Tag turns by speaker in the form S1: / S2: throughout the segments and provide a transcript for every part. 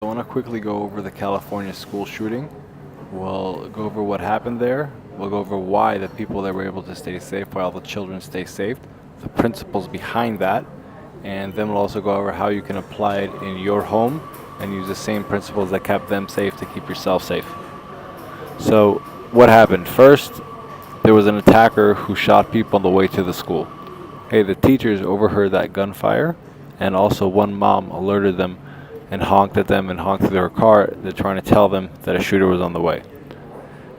S1: I want to quickly go over the California school shooting. We'll go over what happened there. We'll go over why the people there were able to stay safe, why all the children stay safe, the principles behind that, and then we'll also go over how you can apply it in your home and use the same principles that kept them safe to keep yourself safe. So, what happened? First, there was an attacker who shot people on the way to the school. Hey, the teachers overheard that gunfire, and also one mom alerted them and honked at them and honked through their car. They're trying to tell them that a shooter was on the way.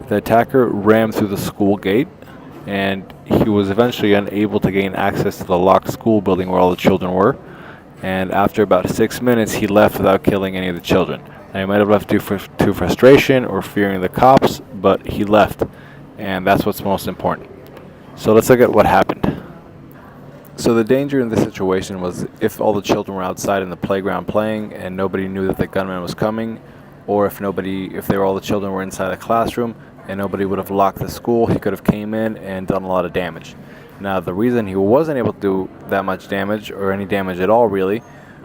S1: The attacker rammed through the school gate, and he was eventually unable to gain access to the locked school building where all the children were. And after about 6 minutes, he left without killing any of the children. Now, he might have left due to frustration or fearing the cops, but he left, and that's what's most important. So let's look at what happened. So the danger in this situation was if all the children were outside in the playground playing and nobody knew that the gunman was coming, or if all the children were inside the classroom and nobody would have locked the school, he could have came in and done a lot of damage. Now, the reason he wasn't able to do that much damage, or any damage at all really,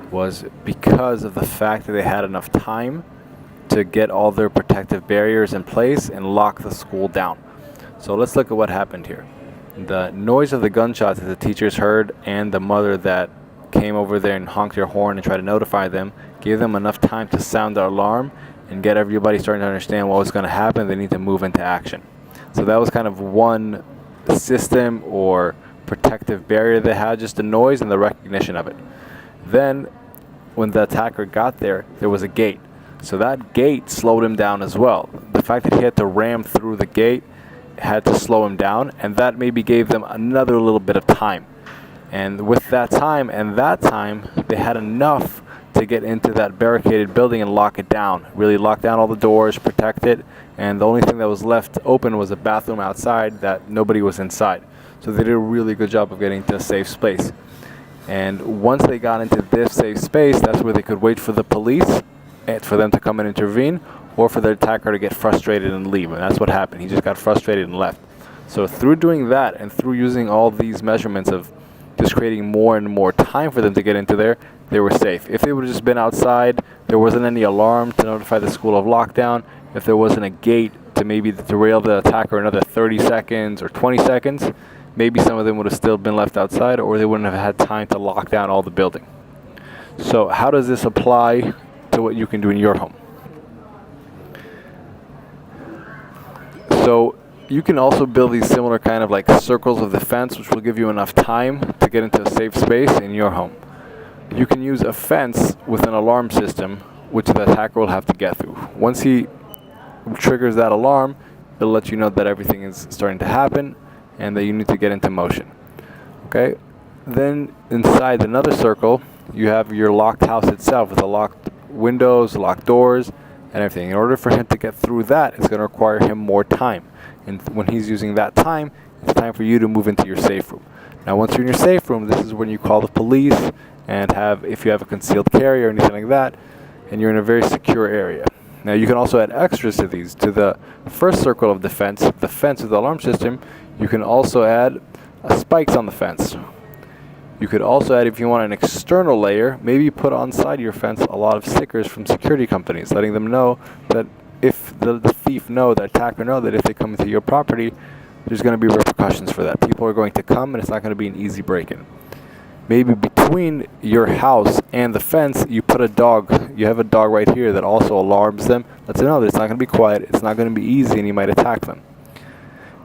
S1: was because of the fact that they had enough time to get all their protective barriers in place and lock the school down. So let's look at what happened here. The noise of the gunshots that the teachers heard and the mother that came over there and honked her horn and tried to notify them gave them enough time to sound the alarm and get everybody starting to understand what was going to happen. They need to move into action. So that was kind of one system or protective barrier they had, just the noise and the recognition of it. Then when the attacker got there, there was a gate. So that gate slowed him down as well. The fact that he had to ram through the gate had to slow him down, and that maybe gave them another little bit of time. And with that time they had enough to get into that barricaded building and lock it down, really lock down all the doors, protect it, and the only thing that was left open was a bathroom outside that nobody was inside. So they did a really good job of getting to a safe space. And once they got into this safe space, that's where they could wait for the police and for them to come and intervene, or for the attacker to get frustrated and leave. And that's what happened. He just got frustrated and left. So through doing that and through using all these measurements of just creating more and more time for them to get into there, they were safe. If they would have just been outside, there wasn't any alarm to notify the school of lockdown, if there wasn't a gate to maybe derail the attacker another 30 seconds or 20 seconds, maybe some of them would have still been left outside, or they wouldn't have had time to lock down all the building. So how does this apply to what you can do in your home? So you can also build these similar kind of like circles of defense, which will give you enough time to get into a safe space in your home. You can use a fence with an alarm system, which the attacker will have to get through. Once he triggers that alarm, it'll let you know that everything is starting to happen and that you need to get into motion. Okay? Then inside another circle, you have your locked house itself with the locked windows, locked doors, and everything. In order for him to get through that, it's going to require him more time. And when he's using that time, it's time for you to move into your safe room. Now, once you're in your safe room, this is when you call the police and if you have a concealed carry or anything like that, and you're in a very secure area. Now, you can also add extras to these. To the first circle of defense, the fence with the alarm system, you can also add spikes on the fence. You could also add, if you want an external layer, maybe put on side your fence a lot of stickers from security companies, letting them know that if the thief the attacker know that if they come into your property, there's going to be repercussions for that. People are going to come and it's not going to be an easy break-in. Maybe between your house and the fence, you put a dog. You have a dog right here that also alarms them. Lets them know that it's not going to be quiet, it's not going to be easy, and you might attack them.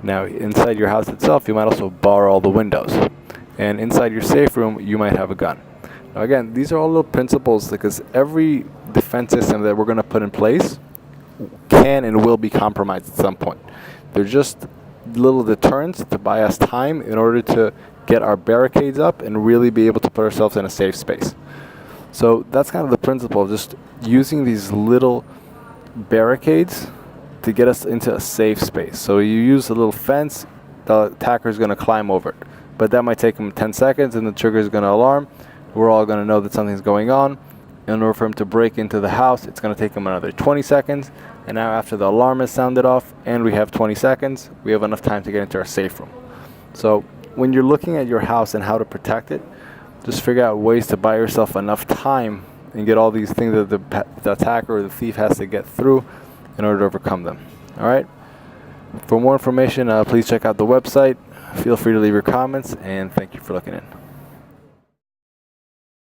S1: Now, inside your house itself, you might also bar all the windows. And inside your safe room, you might have a gun. Now again, these are all little principles because every defense system that we're going to put in place can and will be compromised at some point. They're just little deterrents to buy us time in order to get our barricades up and really be able to put ourselves in a safe space. So that's kind of the principle of just using these little barricades to get us into a safe space. So you use a little fence, the attacker is going to climb over it. But that might take him 10 seconds and the trigger is going to alarm. We're all going to know that something's going on. In order for him to break into the house, it's going to take him another 20 seconds. And now after the alarm is sounded off and we have 20 seconds, we have enough time to get into our safe room. So when you're looking at your house and how to protect it, just figure out ways to buy yourself enough time and get all these things that the attacker or the thief has to get through in order to overcome them. All right. For more information, please check out the website. Feel free to leave your comments, and thank you for looking in.